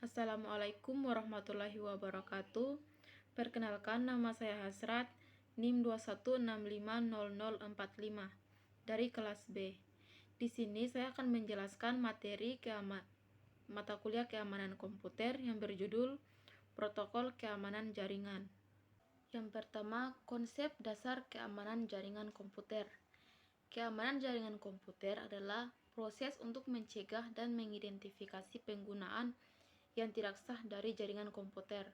Assalamualaikum warahmatullahi wabarakatuh. Perkenalkan, nama saya Hasrat, NIM 216500045 dari kelas B. Di sini saya akan menjelaskan materi mata kuliah keamanan komputer yang berjudul Protokol Keamanan Jaringan. Yang pertama, konsep dasar keamanan jaringan komputer. Keamanan jaringan komputer adalah proses untuk mencegah dan mengidentifikasi penggunaan yang tidak sah dari jaringan komputer.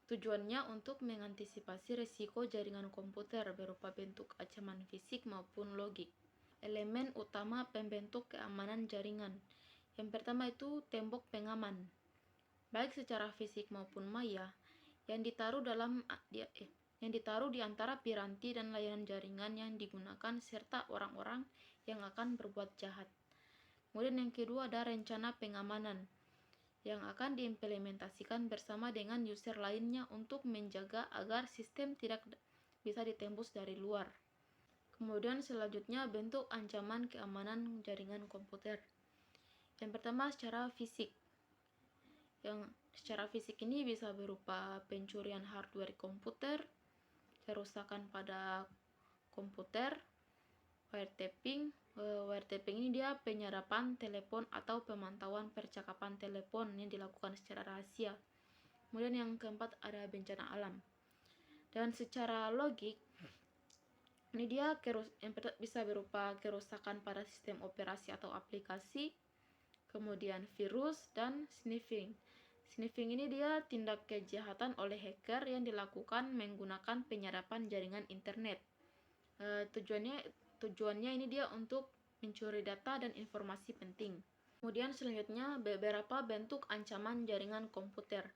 Tujuannya untuk mengantisipasi risiko jaringan komputer berupa bentuk ancaman fisik maupun logik. Elemen utama pembentuk keamanan jaringan. Yang pertama itu tembok pengaman, baik secara fisik maupun maya, yang ditaruh di antara piranti dan layanan jaringan yang digunakan serta orang-orang yang akan berbuat jahat. Kemudian yang kedua ada rencana pengamanan, yang akan diimplementasikan bersama dengan user lainnya untuk menjaga agar sistem tidak bisa ditembus dari luar. Kemudian selanjutnya bentuk ancaman keamanan jaringan komputer. Yang pertama secara fisik. Yang secara fisik ini bisa berupa pencurian hardware komputer, kerusakan pada komputer, wiretapping. Wiretapping ini dia penyadapan telepon atau pemantauan percakapan telepon yang dilakukan secara rahasia. Kemudian yang keempat ada bencana alam. Dan secara logik, ini dia bisa berupa kerusakan pada sistem operasi atau aplikasi, kemudian virus, dan sniffing. Sniffing ini dia tindak kejahatan oleh hacker yang dilakukan menggunakan penyadapan jaringan internet. Tujuannya ini dia untuk mencuri data dan informasi penting. Kemudian selanjutnya beberapa bentuk ancaman jaringan komputer.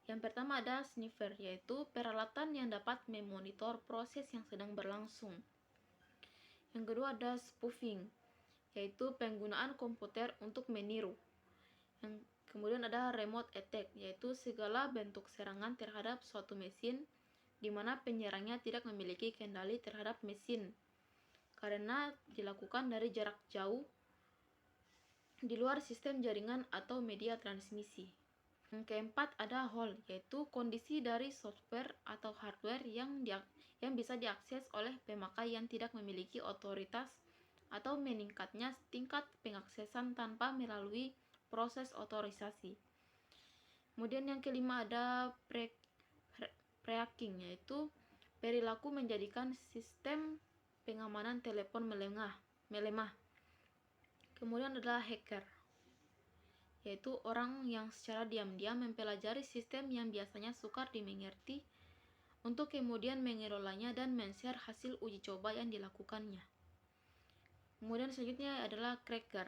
Yang pertama ada sniffer, yaitu peralatan yang dapat memonitor proses yang sedang berlangsung. Yang kedua ada spoofing, yaitu penggunaan komputer untuk meniru. Kemudian ada remote attack, yaitu segala bentuk serangan terhadap suatu mesin di mana penyerangnya tidak memiliki kendali terhadap mesin karena dilakukan dari jarak jauh di luar sistem jaringan atau media transmisi. Yang keempat ada hole, yaitu kondisi dari software atau hardware yang bisa diakses oleh pemakai yang tidak memiliki otoritas atau meningkatnya tingkat pengaksesan tanpa melalui proses otorisasi. Kemudian yang kelima ada pre-hacking, yaitu perilaku menjadikan sistem pengamanan telepon melemah. Kemudian adalah hacker, yaitu orang yang secara diam-diam mempelajari sistem yang biasanya sukar dimengerti untuk kemudian mengelolanya dan men-share hasil uji coba yang dilakukannya. Kemudian selanjutnya adalah cracker,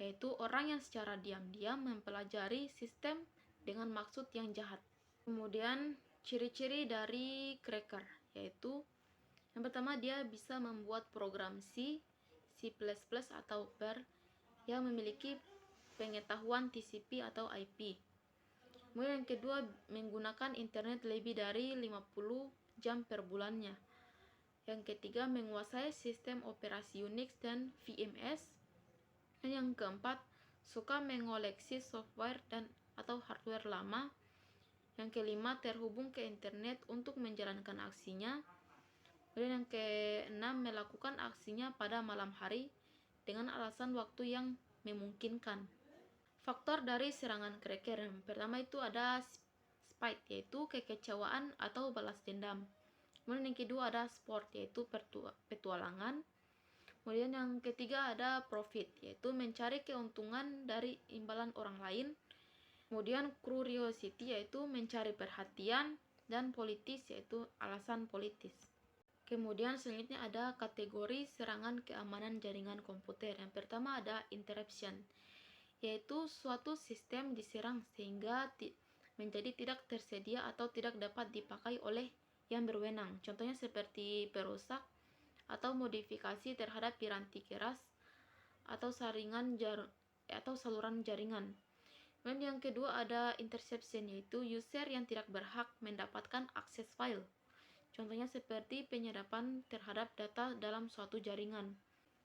yaitu orang yang secara diam-diam mempelajari sistem dengan maksud yang jahat. Kemudian ciri-ciri dari cracker, yaitu yang pertama dia bisa membuat program C, C++ atau Perl yang memiliki pengetahuan TCP atau IP. Kemudian yang kedua menggunakan internet lebih dari 50 jam per bulannya. Yang ketiga menguasai sistem operasi Unix dan VMS. Dan yang keempat suka mengoleksi software atau hardware lama. Yang kelima terhubung ke internet untuk menjalankan aksinya. Kemudian yang keenam melakukan aksinya pada malam hari dengan alasan waktu yang memungkinkan. Faktor dari serangan cracker yang pertama itu ada spite, yaitu kekecewaan atau balas dendam. Kemudian yang kedua ada sport, yaitu petualangan. Kemudian yang ketiga ada profit, yaitu mencari keuntungan dari imbalan orang lain. Kemudian curiosity, yaitu mencari perhatian, dan politis, yaitu alasan politis. Kemudian selanjutnya ada kategori serangan keamanan jaringan komputer. Yang pertama ada interruption, yaitu suatu sistem diserang sehingga menjadi tidak tersedia atau tidak dapat dipakai oleh yang berwenang. Contohnya seperti perusak atau modifikasi terhadap piranti keras atau saluran jaringan. Dan yang kedua ada interception, yaitu user yang tidak berhak mendapatkan akses file. Contohnya seperti penyadapan terhadap data dalam suatu jaringan.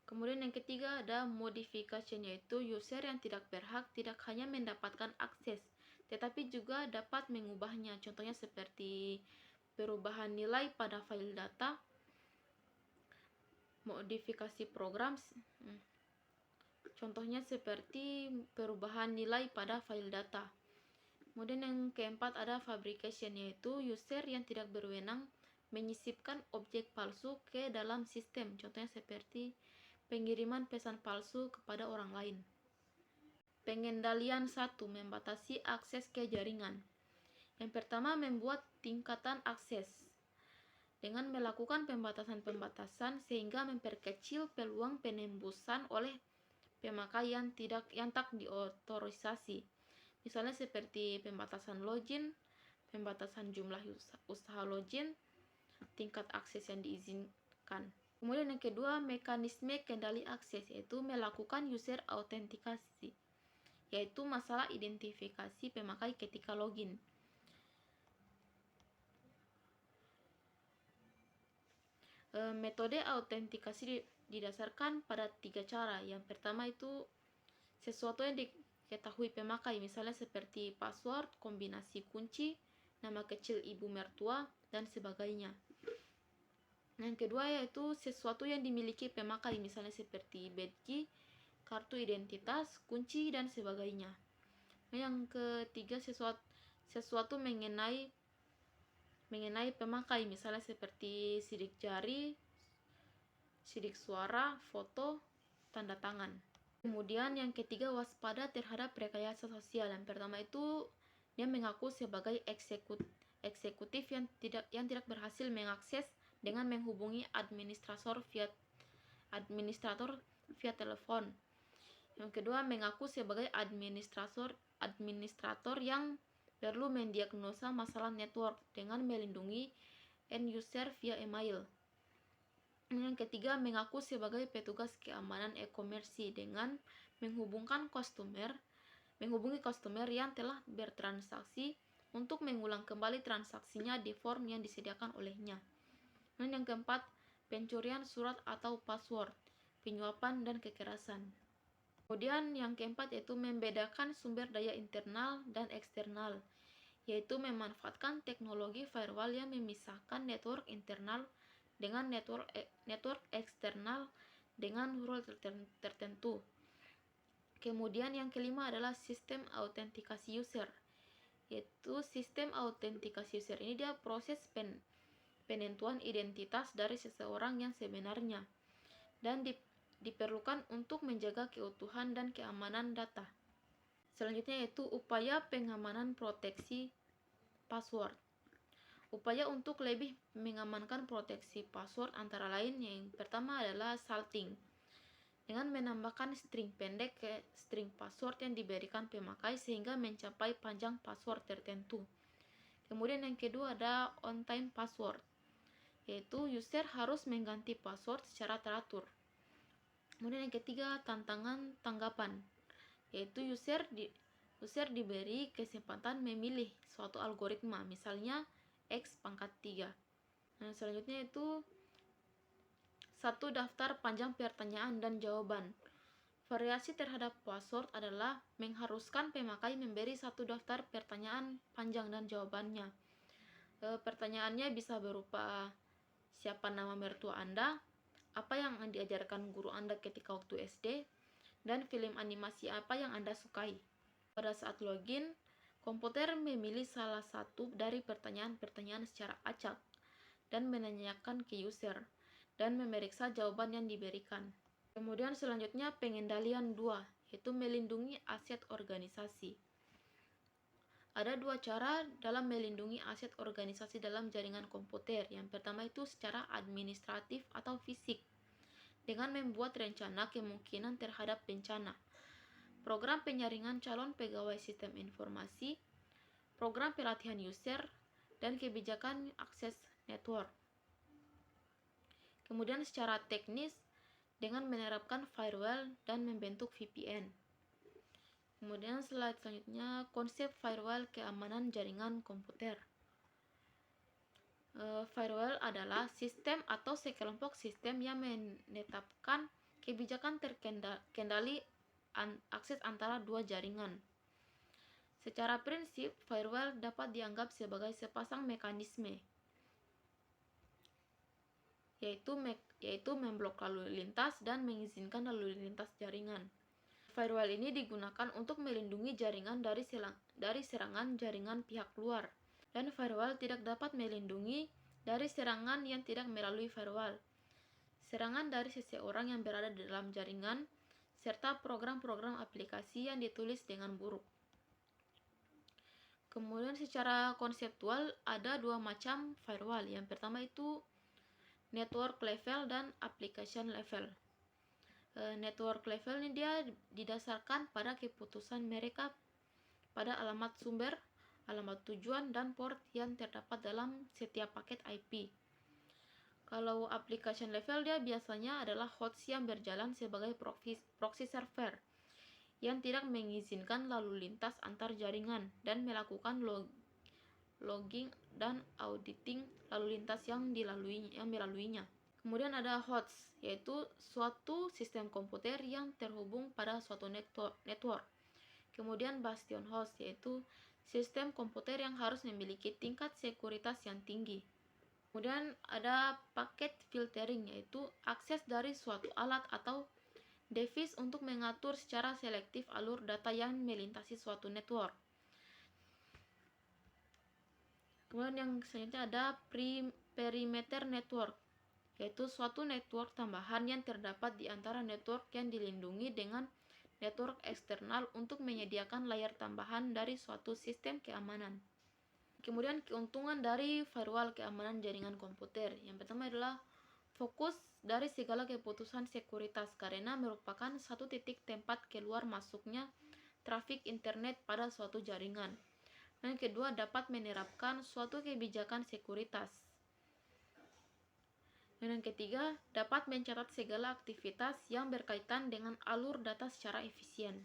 Kemudian yang ketiga ada modification, yaitu user yang tidak berhak tidak hanya mendapatkan akses, tetapi juga dapat mengubahnya. Contohnya seperti perubahan nilai pada file data, modifikasi program. Contohnya seperti perubahan nilai pada file data. Kemudian yang keempat ada fabrication, yaitu user yang tidak berwenang menyisipkan objek palsu ke dalam sistem. Contohnya seperti pengiriman pesan palsu kepada orang lain. Pengendalian 1. Membatasi akses ke jaringan. Yang pertama, membuat tingkatan akses dengan melakukan pembatasan-pembatasan sehingga memperkecil peluang penembusan oleh pemakai yang tak diotorisasi. Misalnya seperti pembatasan login, pembatasan jumlah usaha login, tingkat akses yang diizinkan. Kemudian yang kedua, mekanisme kendali akses, yaitu melakukan user autentikasi, yaitu masalah identifikasi pemakai ketika login. Metode autentikasi didasarkan pada 3 cara. Yang pertama itu sesuatu yang diketahui pemakai, misalnya seperti password, kombinasi kunci, nama kecil ibu mertua, dan sebagainya. Yang kedua yaitu sesuatu yang dimiliki pemakai, misalnya seperti badge, kartu identitas, kunci, dan sebagainya. Yang ketiga sesuatu mengenai pemakai, misalnya seperti sidik jari, sidik suara, foto, tanda tangan. Kemudian yang ketiga, waspada terhadap rekayasa sosial. Yang pertama itu dia mengaku sebagai eksekutif yang tidak berhasil mengakses dengan menghubungi administrator via telepon. Yang kedua, mengaku sebagai administrator yang perlu mendiagnosa masalah network dengan melindungi end user via email. Yang ketiga, mengaku sebagai petugas keamanan e-commerce dengan menghubungi customer yang telah bertransaksi untuk mengulang kembali transaksinya di form yang disediakan olehnya. Dan yang keempat, pencurian surat atau password, penyuapan, dan kekerasan. Kemudian yang keempat yaitu membedakan sumber daya internal dan eksternal, yaitu memanfaatkan teknologi firewall yang memisahkan network internal dengan network eksternal dengan rule tertentu. Kemudian yang kelima adalah sistem autentikasi user, yaitu sistem autentikasi user ini dia proses penentuan identitas dari seseorang yang sebenarnya dan diperlukan untuk menjaga keutuhan dan keamanan data. Selanjutnya yaitu upaya pengamanan proteksi password. Upaya untuk lebih mengamankan proteksi password antara lain yang pertama adalah salting, dengan menambahkan string pendek ke string password yang diberikan pemakai sehingga mencapai panjang password tertentu. Kemudian yang kedua ada on-time password, yaitu user harus mengganti password secara teratur. Kemudian yang ketiga, tantangan tanggapan, yaitu user diberi kesempatan memilih suatu algoritma, misalnya X pangkat 3. Nah, selanjutnya itu satu daftar panjang pertanyaan dan jawaban. Variasi terhadap password adalah mengharuskan pemakai memberi satu daftar pertanyaan panjang dan jawabannya. Pertanyaannya bisa berupa siapa nama mertua Anda, apa yang diajarkan guru Anda ketika waktu SD, dan film animasi apa yang Anda sukai. Pada saat login, komputer memilih salah satu dari pertanyaan-pertanyaan secara acak dan menanyakan ke user dan memeriksa jawaban yang diberikan. Kemudian selanjutnya pengendalian 2, yaitu melindungi aset organisasi. Ada 2 cara dalam melindungi aset organisasi dalam jaringan komputer. Yang pertama itu secara administratif atau fisik, dengan membuat rencana kemungkinan terhadap bencana, program penyaringan calon pegawai sistem informasi, program pelatihan user, dan kebijakan akses network. Kemudian secara teknis dengan menerapkan firewall dan membentuk VPN. Kemudian slide selanjutnya, konsep firewall keamanan jaringan komputer. Firewall adalah sistem atau sekelompok sistem yang menetapkan kebijakan terkendali akses antara dua jaringan. Secara prinsip, firewall dapat dianggap sebagai sepasang mekanisme, yaitu memblok lalu lintas dan mengizinkan lalu lintas jaringan. Firewall ini digunakan untuk melindungi jaringan dari serangan jaringan pihak luar, dan firewall tidak dapat melindungi dari serangan yang tidak melalui firewall, serangan dari seseorang yang berada di dalam jaringan, serta program-program aplikasi yang ditulis dengan buruk. Kemudian secara konseptual ada dua macam firewall. Yang pertama itu network level dan application level. Network level ini dia didasarkan pada keputusan mereka pada alamat sumber, alamat tujuan, dan port yang terdapat dalam setiap paket IP. Kalau application level dia biasanya adalah host yang berjalan sebagai proxy server yang tidak mengizinkan lalu lintas antar jaringan dan melakukan logging dan auditing lalu lintas yang melaluinya. Kemudian ada host, yaitu suatu sistem komputer yang terhubung pada suatu network. Kemudian bastion host, yaitu sistem komputer yang harus memiliki tingkat sekuritas yang tinggi. Kemudian ada packet filtering, yaitu akses dari suatu alat atau device untuk mengatur secara selektif alur data yang melintasi suatu network. Kemudian yang selanjutnya ada perimeter network, yaitu suatu network tambahan yang terdapat di antara network yang dilindungi dengan network eksternal untuk menyediakan layar tambahan dari suatu sistem keamanan. Kemudian keuntungan dari firewall keamanan jaringan komputer. Yang pertama adalah fokus dari segala keputusan sekuritas karena merupakan satu titik tempat keluar masuknya trafik internet pada suatu jaringan. Dan kedua, dapat menerapkan suatu kebijakan sekuritas. Dan yang ketiga, dapat mencatat segala aktivitas yang berkaitan dengan alur data secara efisien.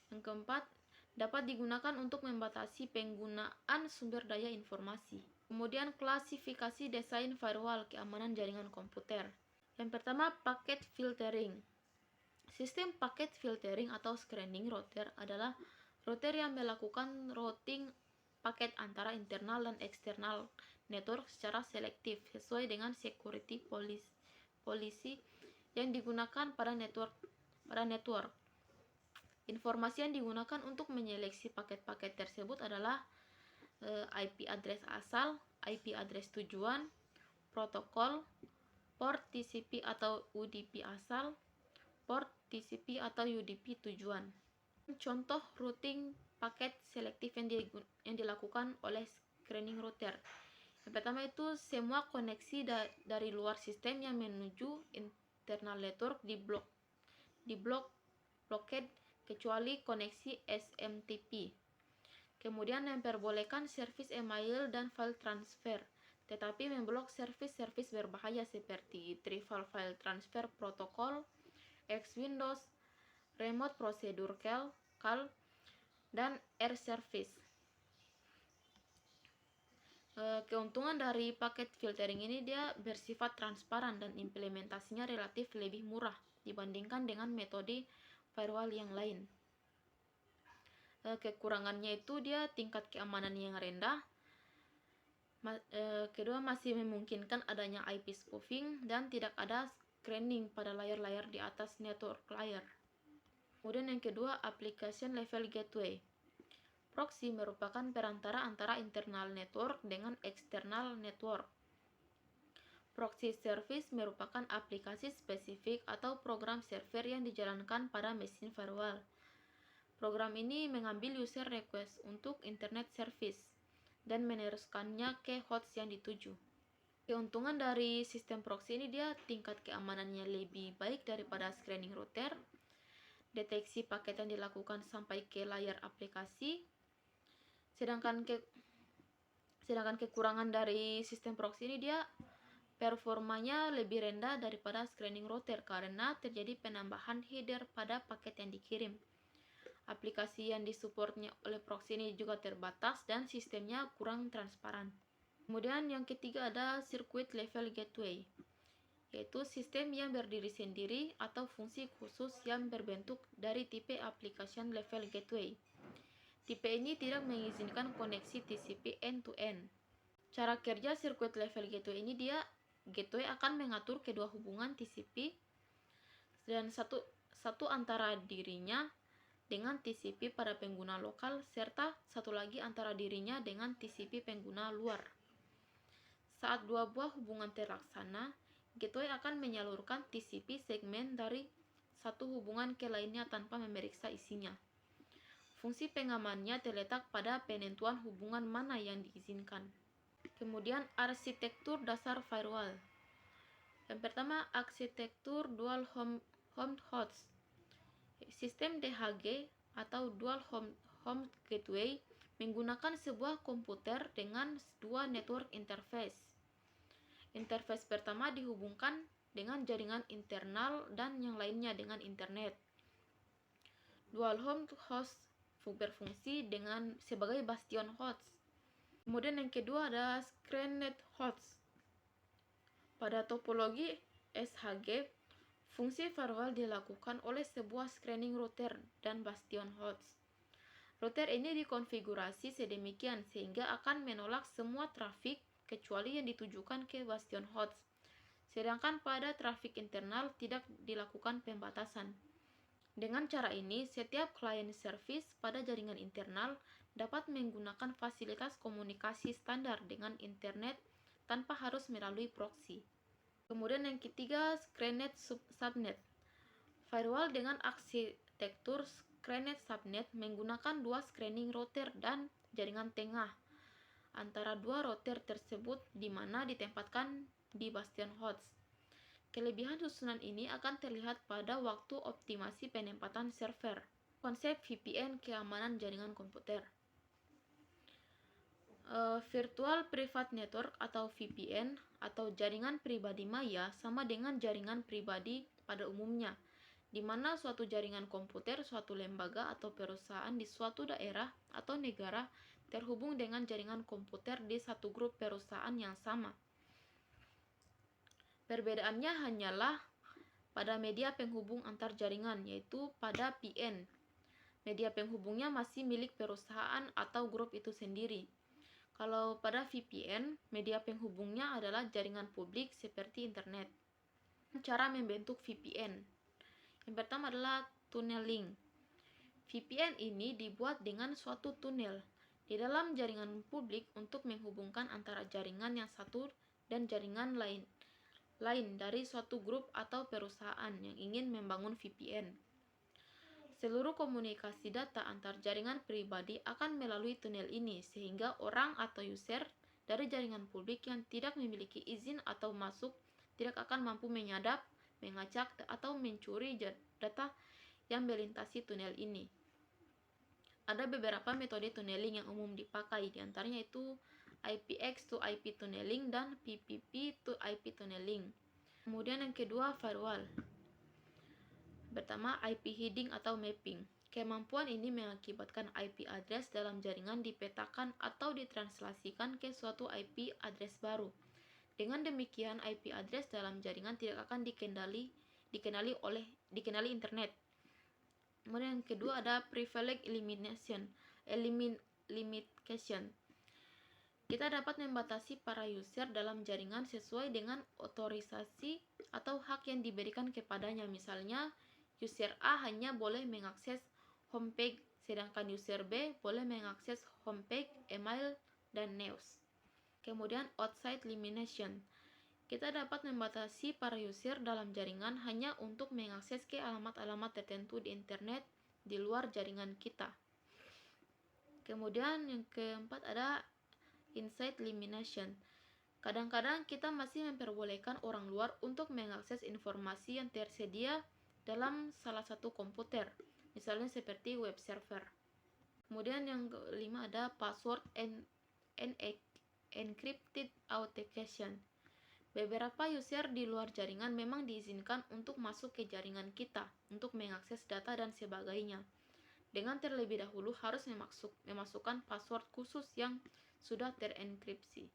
Yang keempat, dapat digunakan untuk membatasi penggunaan sumber daya informasi. Kemudian klasifikasi desain firewall keamanan jaringan komputer. Yang pertama, packet filtering. Sistem packet filtering atau screening router adalah router yang melakukan routing paket antara internal dan eksternal network secara selektif sesuai dengan security policy yang digunakan pada network. Informasi yang digunakan untuk menyeleksi paket-paket tersebut adalah IP address asal, IP address tujuan, protokol, port TCP atau UDP asal, port TCP atau UDP tujuan. Contoh routing paket selektif yang dilakukan oleh screening router. Yang pertama itu semua koneksi dari luar sistem yang menuju internal network di blockade kecuali koneksi SMTP. Kemudian memperbolehkan servis email dan file transfer, tetapi memblok servis-servis berbahaya seperti Trivial File Transfer Protocol, X-Windows, Remote Procedure Call, dan Air Service. Keuntungan dari packet filtering ini dia bersifat transparan dan implementasinya relatif lebih murah dibandingkan dengan metode firewall yang lain. Kekurangannya itu dia tingkat keamanan yang rendah. Kedua, masih memungkinkan adanya IP spoofing dan tidak ada screening pada layar-layar di atas network layer. Kemudian yang kedua, application level gateway. Proxy merupakan perantara antara internal network dengan external network. Proxy service merupakan aplikasi spesifik atau program server yang dijalankan pada mesin firewall. Program ini mengambil user request untuk internet service dan meneruskannya ke host yang dituju. Keuntungan dari sistem proxy ini dia tingkat keamanannya lebih baik daripada screening router. Deteksi paket yang dilakukan sampai ke layar aplikasi. Sedangkan kekurangan dari sistem proxy ini dia performanya lebih rendah daripada screening router karena terjadi penambahan header pada paket yang dikirim. Aplikasi yang disupportnya oleh proxy ini juga terbatas dan sistemnya kurang transparan. Kemudian yang ketiga ada circuit level gateway, yaitu sistem yang berdiri sendiri atau fungsi khusus yang berbentuk dari tipe application level gateway. Tipe ini tidak mengizinkan koneksi TCP end-to-end. Cara kerja circuit level gateway ini gateway akan mengatur kedua hubungan TCP dan satu antara dirinya dengan TCP pada pengguna lokal serta satu lagi antara dirinya dengan TCP pengguna luar. Saat dua buah hubungan terlaksana, gateway akan menyalurkan TCP segmen dari satu hubungan ke lainnya tanpa memeriksa isinya. Fungsi pengamannya terletak pada penentuan hubungan mana yang diizinkan. Kemudian arsitektur dasar firewall. Yang pertama, arsitektur dual home host. Sistem DHG atau dual home gateway menggunakan sebuah komputer dengan dua network interface. Interface pertama dihubungkan dengan jaringan internal dan yang lainnya dengan internet. Dual home host berfungsi sebagai bastion host. Kemudian yang kedua ada screened host. Pada topologi SHG, fungsi firewall dilakukan oleh sebuah screening router dan bastion host. Router ini dikonfigurasi sedemikian sehingga akan menolak semua trafik kecuali yang ditujukan ke bastion host. Sedangkan pada trafik internal tidak dilakukan pembatasan. Dengan cara ini, setiap client service pada jaringan internal dapat menggunakan fasilitas komunikasi standar dengan internet tanpa harus melalui proxy. Kemudian yang ketiga, screened subnet. Firewall dengan arsitektur screened subnet menggunakan dua screening router dan jaringan tengah antara dua router tersebut di mana ditempatkan di bastion host. Kelebihan susunan ini akan terlihat pada waktu optimasi penempatan server. Konsep VPN keamanan jaringan komputer. Virtual Private Network atau VPN atau jaringan pribadi maya sama dengan jaringan pribadi pada umumnya, di mana suatu jaringan komputer, suatu lembaga atau perusahaan di suatu daerah atau negara terhubung dengan jaringan komputer di satu grup perusahaan yang sama. Perbedaannya hanyalah pada media penghubung antar jaringan, yaitu pada PN. Media penghubungnya masih milik perusahaan atau grup itu sendiri. Kalau pada VPN, media penghubungnya adalah jaringan publik seperti internet. Cara membentuk VPN. Yang pertama adalah tunneling. VPN ini dibuat dengan suatu tunnel di dalam jaringan publik untuk menghubungkan antara jaringan yang satu dan jaringan lain dari suatu grup atau perusahaan yang ingin membangun VPN. Seluruh komunikasi data antar jaringan pribadi akan melalui tunnel ini, sehingga orang atau user dari jaringan publik yang tidak memiliki izin atau masuk tidak akan mampu menyadap, mengacak, atau mencuri data yang melintasi tunnel ini. Ada beberapa metode tunneling yang umum dipakai, diantaranya itu IPX to IP tunneling dan PPP to IP tunneling. Kemudian yang kedua, firewall. Pertama, IP hiding atau mapping. Kemampuan ini mengakibatkan IP address dalam jaringan dipetakan atau ditranslasikan ke suatu IP address baru. Dengan demikian, IP address dalam jaringan tidak akan dikenali internet. Kemudian yang kedua ada privilege elimination. Kita dapat membatasi para user dalam jaringan sesuai dengan otorisasi atau hak yang diberikan kepadanya. Misalnya, user A hanya boleh mengakses homepage, sedangkan user B boleh mengakses homepage, email, dan news. Kemudian, outside elimination. Kita dapat membatasi para user dalam jaringan hanya untuk mengakses ke alamat-alamat tertentu di internet di luar jaringan kita. Kemudian yang keempat ada inside elimination. Kadang-kadang kita masih memperbolehkan orang luar untuk mengakses informasi yang tersedia dalam salah satu komputer, misalnya seperti web server. Kemudian yang kelima ada password and encrypted authentication. Beberapa user di luar jaringan memang diizinkan untuk masuk ke jaringan kita untuk mengakses data dan sebagainya. Dengan terlebih dahulu harus memasukkan password khusus yang sudah terenkripsi.